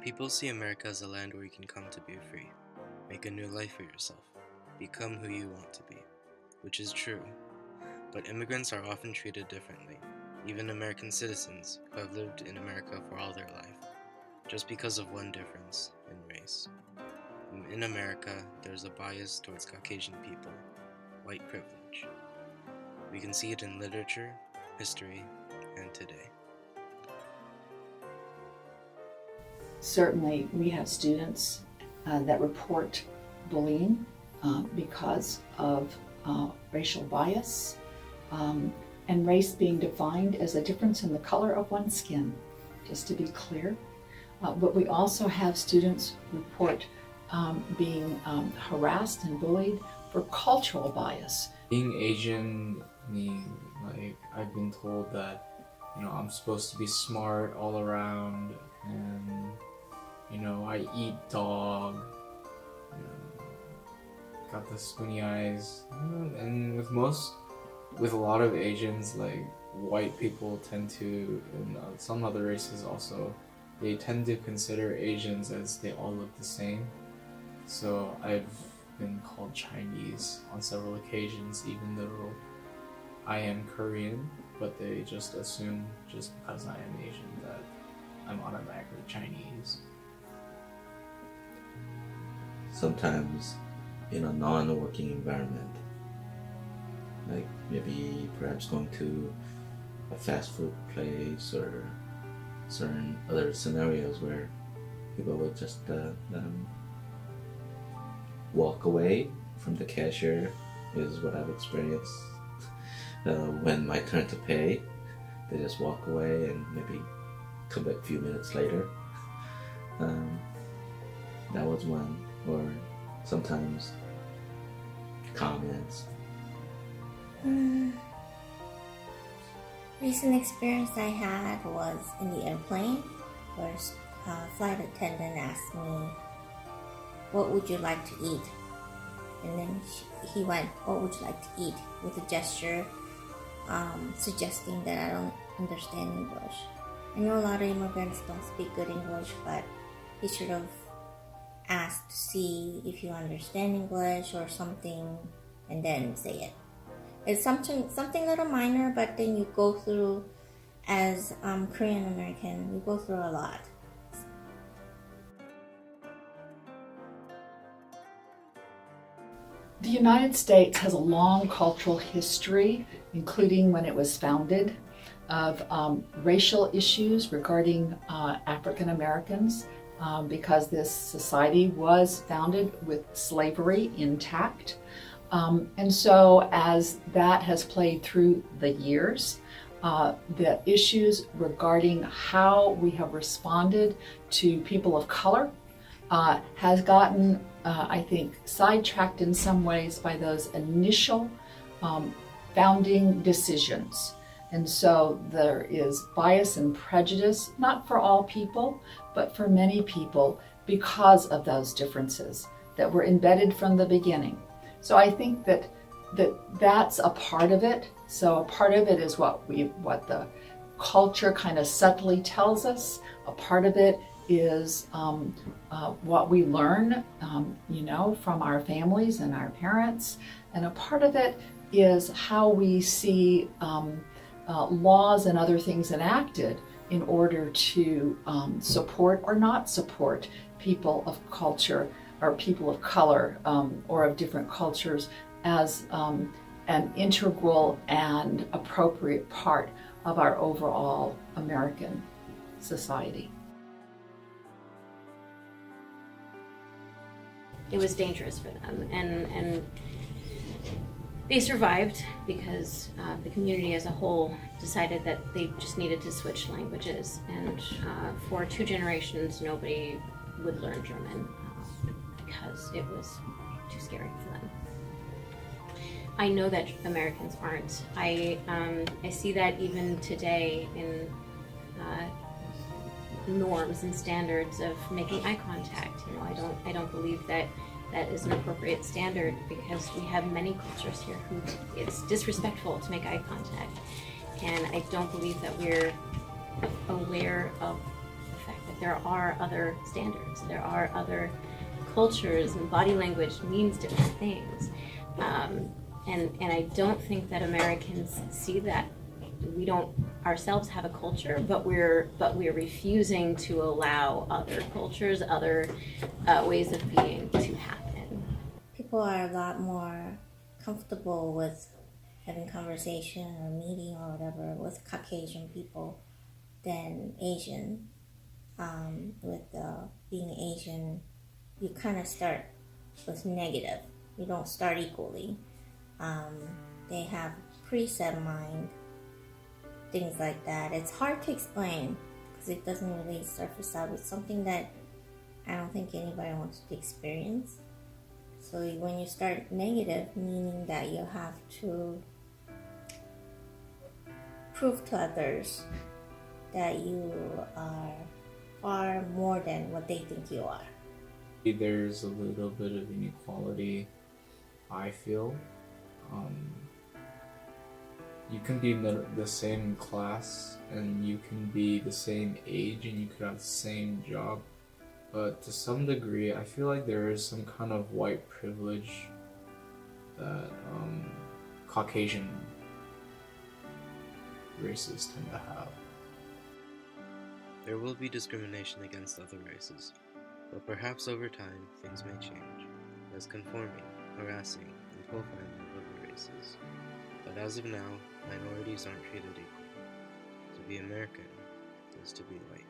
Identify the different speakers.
Speaker 1: People see America as a land where you can come to be free, make a new life for yourself, become who you want to be, which is true. But immigrants are often treated differently, even American citizens who have lived in America for all their life, just because of one difference in race. In America, there's a bias towards Caucasian people, white privilege. We can see it in literature, history, and today.
Speaker 2: Certainly, we have students that report bullying because of racial bias and race being defined as a difference in the color of one's skin, just to be clear. But we also have students report being harassed and bullied for cultural bias.
Speaker 3: Being Asian, I've been told that, I'm supposed to be smart all around, and, I eat dog, got the squinty eyes, and with a lot of Asians, white people tend to, and some other races also, they tend to consider Asians as they all look the same. So I've been called Chinese on several occasions, even though I am Korean, but they just assume just because I am Asian that I'm automatically Chinese.
Speaker 4: Sometimes in a non-working environment, like maybe perhaps going to a fast food place or certain other scenarios where people would just walk away from the cashier is what I've experienced. When my turn to pay, they just walk away and maybe come back a few minutes later. That was one. Or sometimes comments.
Speaker 5: Recent experience I had was in the airplane where a flight attendant asked me, "What would you like to eat?" And then he went, "What would you like to eat?" with a gesture suggesting that I don't understand English. I know a lot of immigrants don't speak good English, but he should have asked to see if you understand English or something and then say it. It's something little minor, but then you go through, as Korean American, you go through a lot.
Speaker 2: The United States has a long cultural history, including when it was founded, of racial issues regarding African Americans, because this society was founded with slavery intact. And so as that has played through the years, the issues regarding how we have responded to people of color has gotten, I think, sidetracked in some ways by those initial founding decisions. And so there is bias and prejudice, not for all people, but for many people because of those differences that were embedded from the beginning. So I think that's a part of it. So a part of it is what the culture kind of subtly tells us. A part of it is what we learn, from our families and our parents. And a part of it is how we see laws and other things enacted in order to support or not support people of culture or people of color or of different cultures as an integral and appropriate part of our overall American society.
Speaker 6: It was dangerous for them, and they survived because the community as a whole decided that they just needed to switch languages, and for 2 generations nobody would learn German because it was too scary for them. I know that Americans aren't. I see that even today in norms and standards of making eye contact. I don't believe that is an appropriate standard because we have many cultures here who it's disrespectful to make eye contact, and I don't believe that we're aware of the fact that Like there are other standards, there are other cultures, and body language means different things. And I don't think that Americans see that. We don't ourselves have a culture, but we're refusing to allow other cultures, other ways of being to happen.
Speaker 5: People are a lot more comfortable with having conversation or meeting or whatever with Caucasian people than Asian. With being Asian, you kind of start with negative. You don't start equally. They have preset mind, things like that. It's hard to explain because it doesn't really surface out. It's something that I don't think anybody wants to experience. So when you start negative, meaning that you have to prove to others that you are far more than what they think you are.
Speaker 3: There's a little bit of inequality, I feel. You can be the same class and you can be the same age and you could have the same job, but to some degree I feel like there is some kind of white privilege that Caucasian races tend to have.
Speaker 1: There will be discrimination against other races, but perhaps over time things may change, as conforming, harassing, and profiling of other races. But as of now, minorities aren't treated equally. To be American is to be white.